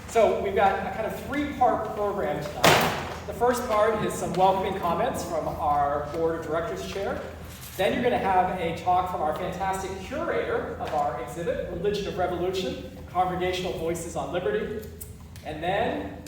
So we've got a kind of three-part program tonight. The first part is some welcoming comments from our Board of Directors chair. Then you're going to have a talk from our fantastic curator of our exhibit, Religion of Revolution, Congregational Voices on Liberty. And then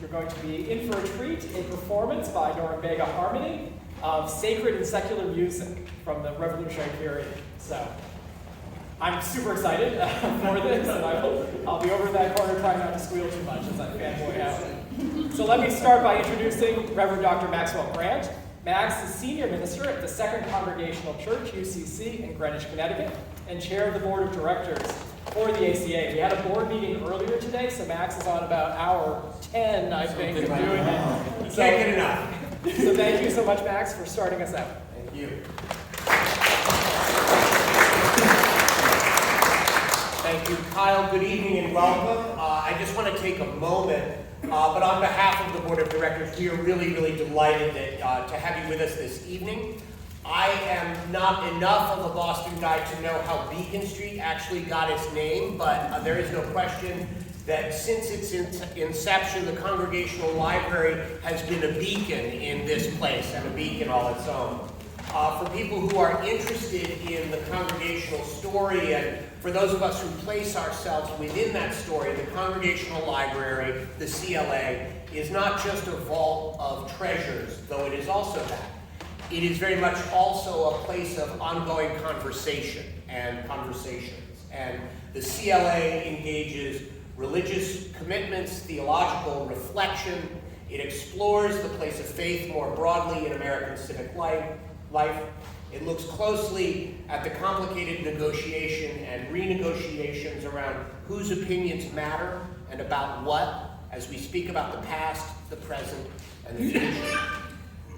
you're going to be in for a treat, a performance by Norumbega Harmony of sacred and secular music from the Revolutionary period. So I'm super excited for this, and I'll be over in that corner trying not to squeal too much as I fanboy out. So let me start by introducing Reverend Dr. Maxwell Grant. Max is Senior Minister at the Second Congregational Church, UCC, in Greenwich, Connecticut, and Chair of the Board of Directors for the ACA. We had a board meeting earlier today, so Max is on about hour 10, I think, of doing it. So, can't get enough. So thank you so much, Max, for starting us out. Thank you. Thank you, Kyle. Good evening and welcome. I just want to take a moment, but on behalf of the Board of Directors, we are really, really delighted that, to have you with us this evening. I am not enough of a Boston guy to know how Beacon Street actually got its name, but there is no question that since its inception, the Congregational Library has been a beacon in this place, and a beacon all its own. For people who are interested in the congregational story, and for those of us who place ourselves within that story, the Congregational Library, the CLA, is not just a vault of treasures, though it is also that. It is very much also a place of ongoing conversation and conversations. And the CLA engages religious commitments, theological reflection. It explores the place of faith more broadly in American civic life. It looks closely at the complicated negotiation and renegotiations around whose opinions matter and about what, as we speak about the past, the present, and the future.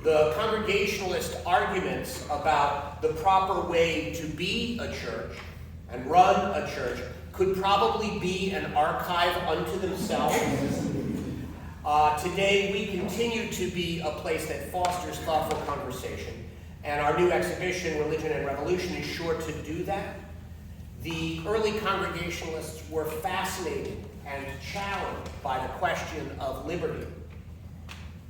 The Congregationalist arguments about the proper way to be a church and run a church could probably be an archive unto themselves. Today, we continue to be a place that fosters thoughtful conversation. And our new exhibition, Religion and Revolution, is sure to do that. The early Congregationalists were fascinated and challenged by the question of liberty.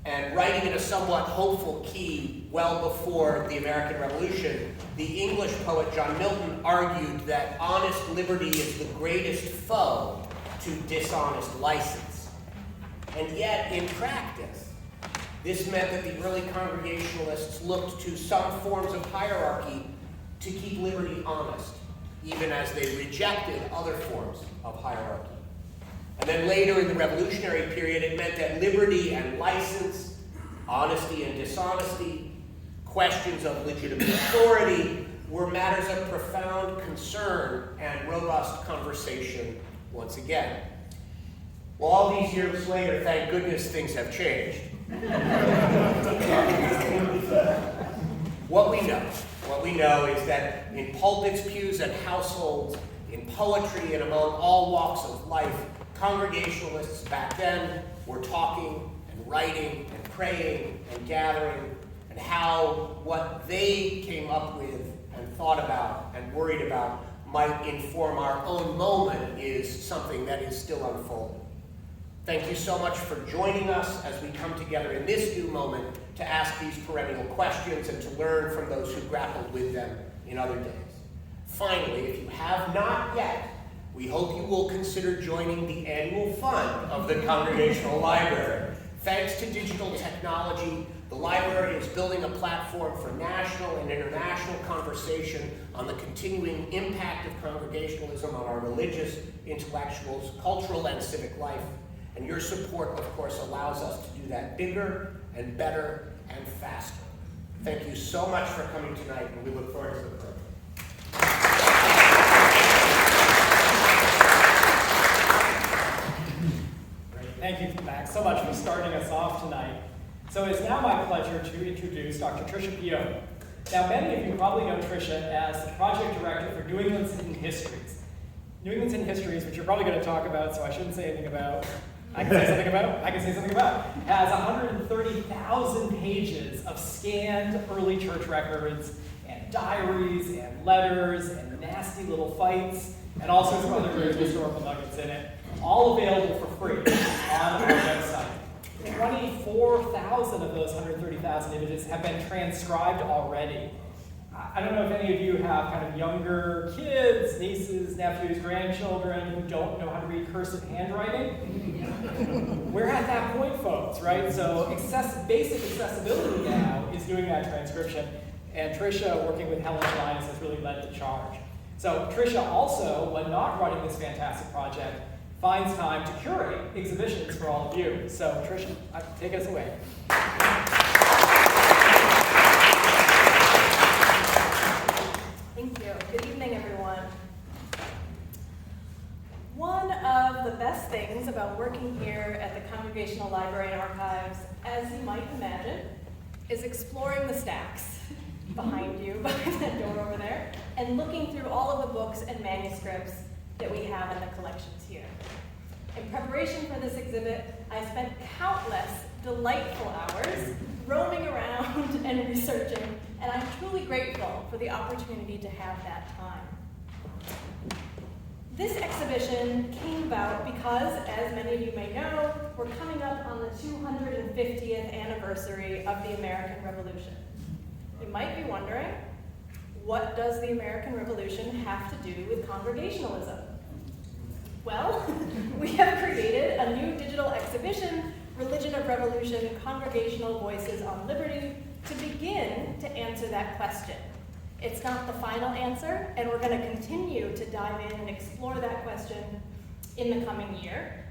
And writing in a somewhat hopeful key well before the American Revolution, the English poet John Milton argued that honest liberty is the greatest foe to dishonest license. And yet, in practice, this meant that the early Congregationalists looked to some forms of hierarchy to keep liberty honest, even as they rejected other forms of hierarchy. And then later in the Revolutionary period, it meant that liberty and license, honesty and dishonesty, questions of legitimate authority were matters of profound concern and robust conversation once again. Well, all these years later, thank goodness things have changed. What we know is that in pulpits, pews, and households, in poetry, and among all walks of life, Congregationalists back then were talking and writing and praying and gathering, and how what they came up with and thought about and worried about might inform our own moment is something that is still unfolding. Thank you so much for joining us as we come together in this new moment to ask these perennial questions and to learn from those who grappled with them in other days. Finally, if you have not yet, we hope you will consider joining the annual fund of the Congregational Library. Thanks to digital technology, the library is building a platform for national and international conversation on the continuing impact of Congregationalism on our religious, intellectual, cultural, and civic life. And your support, of course, allows us to do that bigger and better and faster. Thank you so much for coming tonight, and we look forward to the program. Great. Thank you, Max, so much for starting us off tonight. So it's now my pleasure to introduce Dr. Tricia Pio. Now, many of you probably know Tricia as the project director for New England's Hidden Histories. New England's Hidden Histories, which you're probably going to talk about, so I shouldn't say anything about. I can say something about. Has 130,000 pages of scanned early church records and diaries and letters and nasty little fights and all sorts of other great historical nuggets in it, all available for free. 130,000 of those 130,000 images have been transcribed already. I don't know if any of you have kind of younger kids, nieces, nephews, grandchildren who don't know how to read cursive handwriting. We're at that point, folks, right? So basic accessibility now is doing that transcription, and Tricia, working with Helen Schleines, has really led the charge. So Tricia also, when not running this fantastic project, finds time to curate exhibitions for all of you. So Tricia, take us away. Thank you. Good evening, everyone. One of the best things about working here at the Congregational Library and Archives, as you might imagine, is exploring the stacks behind you, behind that door over there, and looking through all of the books and manuscripts that we have in the collections here. In preparation for this exhibit, I spent countless delightful hours roaming around and researching, and I'm truly grateful for the opportunity to have that time. This exhibition came about because, as many of you may know, we're coming up on the 250th anniversary of the American Revolution. You might be wondering, what does the American Revolution have to do with Congregationalism? Well, we have created a new digital exhibition, Religion of Revolution, Congregational Voices on Liberty, to begin to answer that question. It's not the final answer, and we're going to continue to dive in and explore that question in the coming year.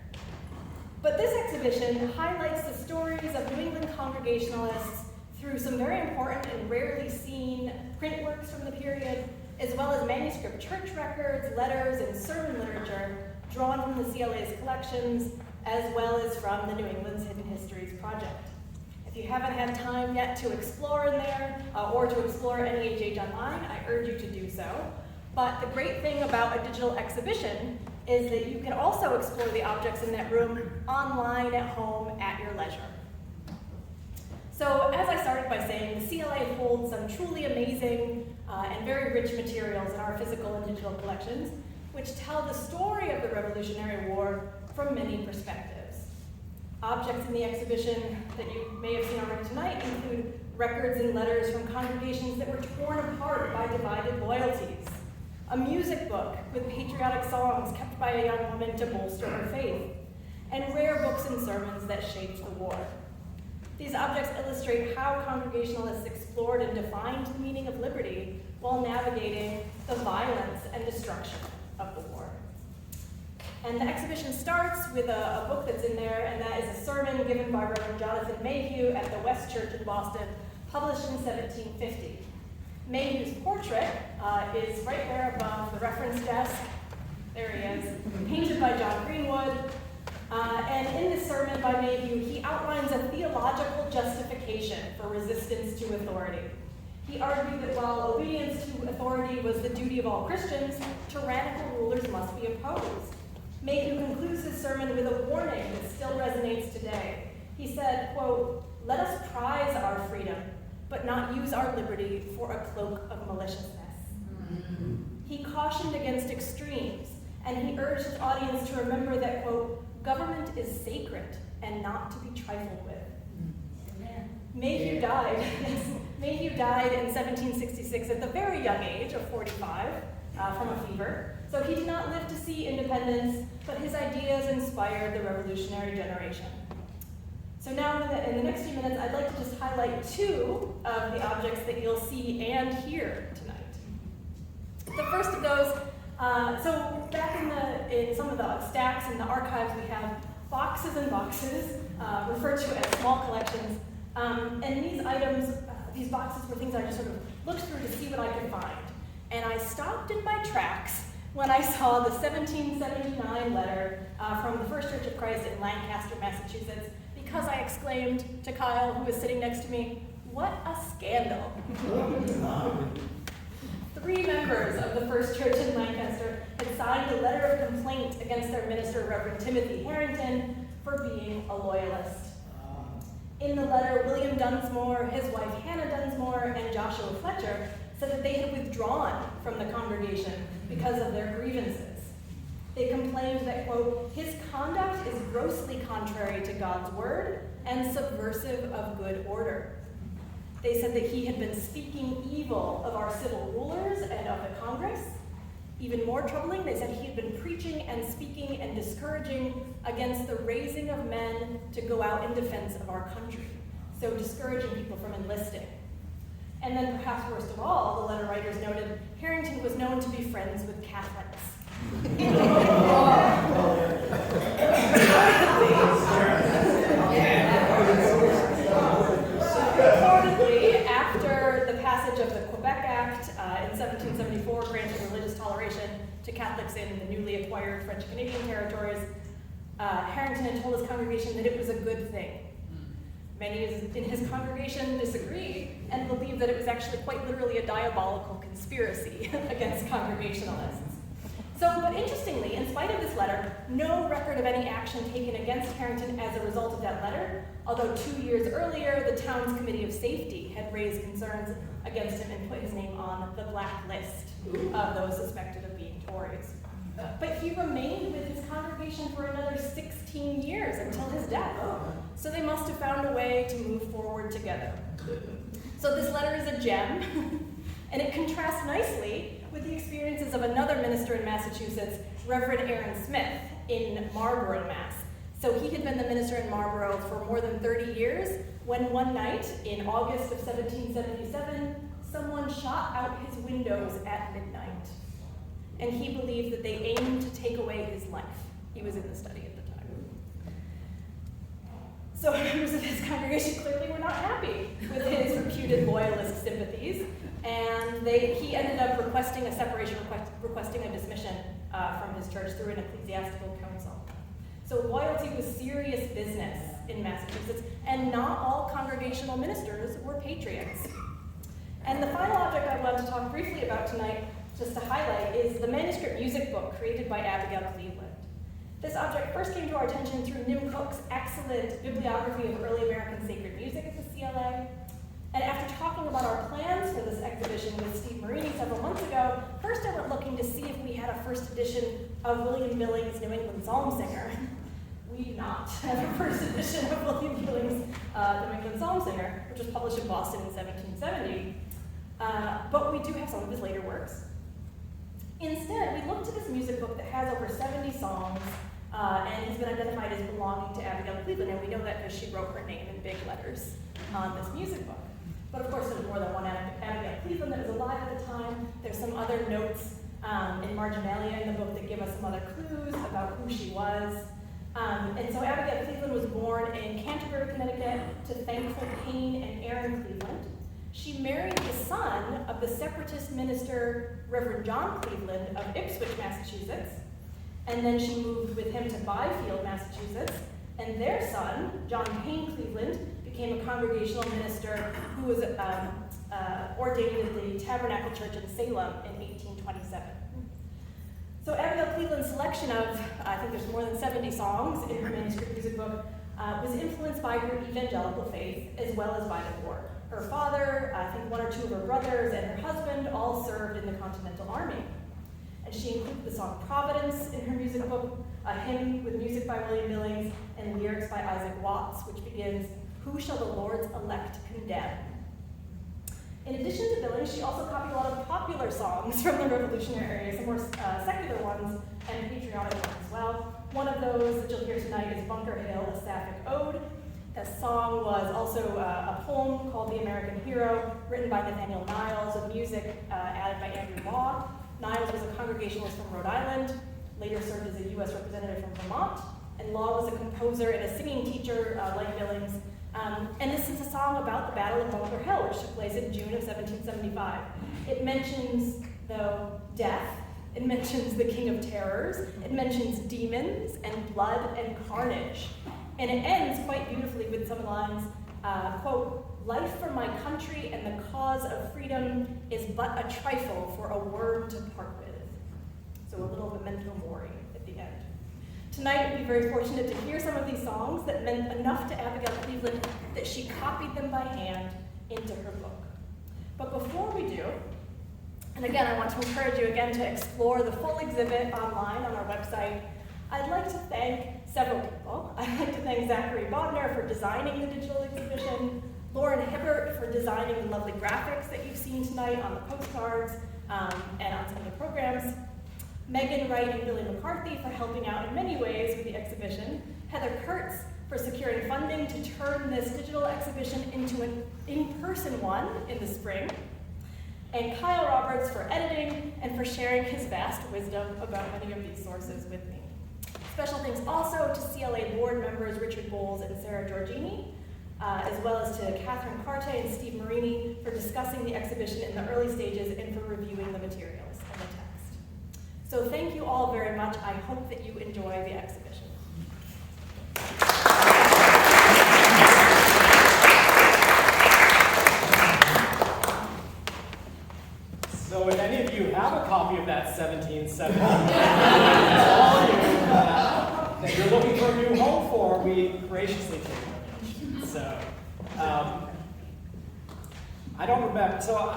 But this exhibition highlights the stories of New England Congregationalists through some very important and rarely seen print works from the period, as well as manuscript church records, letters, and sermon literature drawn from the CLA's collections, as well as from the New England's Hidden Histories Project. If you haven't had time yet to explore in there, or to explore NEHH online, I urge you to do so. But the great thing about a digital exhibition is that you can also explore the objects in that room online at home at your leisure. So as I started by saying, the CLA holds some truly amazing and very rich materials in our physical and digital collections, which tell the story of the Revolutionary War from many perspectives. Objects in the exhibition that you may have seen already tonight include records and letters from congregations that were torn apart by divided loyalties, a music book with patriotic songs kept by a young woman to bolster her faith, and rare books and sermons that shaped the war. These objects illustrate how Congregationalists explored and defined the meaning of liberty while navigating the violence and destruction of the war. And the exhibition starts with a book that's in there, and that is a sermon given by Reverend Jonathan Mayhew at the West Church in Boston, published in 1750. Mayhew's portrait is right there above the reference desk. There he is, painted by John Greenwood. And in this sermon by Mayhew, he outlines a theological justification for resistance to authority. He argued that while obedience to authority was the duty of all Christians, tyrannical rulers must be opposed. Mayhew concludes his sermon with a warning that still resonates today. He said, quote, "Let us prize our freedom, but not use our liberty for a cloak of maliciousness." Mm-hmm. He cautioned against extremes, and he urged his audience to remember that, quote, "Government is sacred and not to be trifled with." Amen. Mayhew died in 1766 at the very young age of 45 from a fever. So he did not live to see independence, but his ideas inspired the revolutionary generation. So now in the next few minutes, I'd like to just highlight two of the objects that you'll see and hear tonight. The first of those, so back in some of the stacks in the archives, we have boxes and boxes, referred to as small collections. And these items, these boxes were things I just sort of looked through to see what I could find. And I stopped in my tracks when I saw the 1779 letter from the First Church of Christ in Lancaster, Massachusetts, because I exclaimed to Kyle, who was sitting next to me, "What a scandal." 3 members of the First Church in Lancaster had signed a letter of complaint against their minister, Reverend Timothy Harrington, for being a loyalist. In the letter, William Dunsmore, his wife Hannah Dunsmore, and Joshua Fletcher said that they had withdrawn from the congregation because of their grievances. They complained that, quote, his conduct is grossly contrary to God's word and subversive of good order. They said that he had been speaking evil of our civil rulers and of the Congress. Even more troubling, they said he had been preaching and speaking and discouraging against the raising of men to go out in defense of our country, so discouraging people from enlisting. And then perhaps worst of all, the letter writers noted Harrington was known to be friends with Catholics. Reportedly, after the passage of the Quebec Act in 1774, granting religious toleration to Catholics in the newly acquired French-Canadian territories, Harrington had told his congregation that it was a good thing. Many in his congregation disagreed and believed that it was actually quite literally a diabolical conspiracy against Congregationalists. But interestingly, in spite of this letter, no record of any action taken against Harrington as a result of that letter, although 2 years earlier, the town's Committee of Safety had raised concerns against him and put his name on the black list of those suspected of being Tories. But he remained with his congregation for another 16 years until his death. So they must have found a way to move forward together. So this letter is a gem, and it contrasts nicely with the experiences of another minister in Massachusetts, Reverend Aaron Smith, in Marlborough, Mass. So he had been the minister in Marlborough for more than 30 years, when one night in August of 1777, someone shot out his windows at midnight. And he believed that they aimed to take away his life. He was in the study at the time. So members of his congregation clearly were not happy with his reputed loyalist sympathies, and he ended up requesting a separation, requesting a dismission from his church through an ecclesiastical council. So loyalty was serious business in Massachusetts, and not all congregational ministers were patriots. And the final object I want to talk briefly about tonight, just to highlight, is the manuscript music book created by Abigail Cleveland. This object first came to our attention through Nim Cook's excellent bibliography of early American sacred music at the CLA. And after talking about our plans for this exhibition with Steve Marini several months ago, first I went looking to see if we had a first edition of William Billings' New England Psalm Singer. We do not have a first edition of William Billings' New England Psalm Singer, which was published in Boston in 1770. But we do have some of his later works. Instead, we looked at this music book that has over 70 songs and has been identified as belonging to Abigail Cleveland, and we know that because she wrote her name in big letters on this music book. But of course, there's more than one Abigail Cleveland that was alive at the time. There's some other notes in marginalia in the book that give us some other clues about who she was. And so Abigail Cleveland was born in Canterbury, Connecticut, to Thankful Payne and Aaron Cleveland. She married the son of the separatist minister, Reverend John Cleveland of Ipswich, Massachusetts, and then she moved with him to Byfield, Massachusetts, and their son, John Payne Cleveland, became a congregational minister who was ordained at the Tabernacle Church in Salem in 1827. So Abigail Cleveland's selection of, I think there's more than 70 songs in her manuscript music book, was influenced by her evangelical faith as well as by the war. Her father, I think one or two of her brothers, and her husband all served in the Continental Army. And she included the song Providence in her music book, a hymn with music by William Billings, and lyrics by Isaac Watts, which begins, "Who shall the Lord's elect condemn?" In addition to Billings, she also copied a lot of popular songs from the Revolutionary era, some more secular ones and patriotic ones as well. One of those that you'll hear tonight is Bunker Hill, a Sapphic Ode. The song was also a poem called The American Hero, written by Nathaniel Niles, with music added by Andrew Law. Niles was a Congregationalist from Rhode Island, later served as a U.S. representative from Vermont, and Law was a composer and a singing teacher like Billings. And this is a song about the Battle of Bunker Hill, which took place in June of 1775. It mentions, though, death. It mentions the King of Terrors. It mentions demons and blood and carnage. And it ends quite beautifully with some lines, quote, "Life for my country and the cause of freedom is but a trifle for a worm to part with." So a little memento mori at the end. Tonight, we'll be very fortunate to hear some of these songs that meant enough to Abigail Cleveland that she copied them by hand into her book. But before we do, And again, I want to encourage you again to explore the full exhibit online on our website. I'd like to thank several people. I'd like to thank Zachary Bodner for designing the digital exhibition, Lauren Hibbert for designing the lovely graphics that you've seen tonight on the postcards and on some of the programs, Megan Wright and Billy McCarthy for helping out in many ways with the exhibition, Heather Kurtz for securing funding to turn this digital exhibition into an in-person one in the spring, and Kyle Roberts for editing and for sharing his vast wisdom about many of these sources with me. Special thanks also to CLA board members Richard Bowles and Sarah Giorgini, as well as to Catherine Carte and Steve Marini for discussing the exhibition in the early stages and for reviewing the materials and the text. So thank you all very much. I hope that you enjoy the exhibition. So if any of you have a copy of that 1770, all you that you're looking for a new home for, we graciously take donations. So I don't remember. So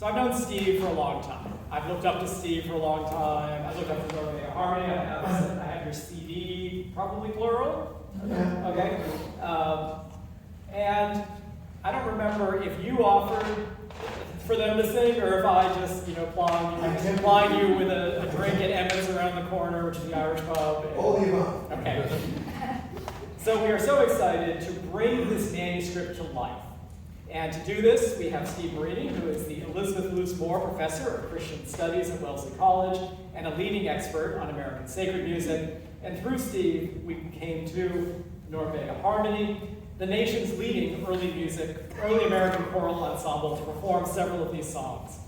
I've known Steve for a long time. I've looked up to Steve for a long time. I've looked up to North Vega Harmony. I have your CD, probably plural. Okay. And I don't remember if you offered for them to sing, or if I just, plying you with a drink at Emmett's around the corner, which is the Irish pub. All the above. Okay. So we are so excited to bring this manuscript to life. And to do this, we have Steve Marini, who is the Elizabeth Luce Moore Professor of Christian Studies at Wellesley College and a leading expert on American sacred music. And through Steve, we came to North Vega Harmony, the nation's leading early American choral ensemble, to perform several of these songs.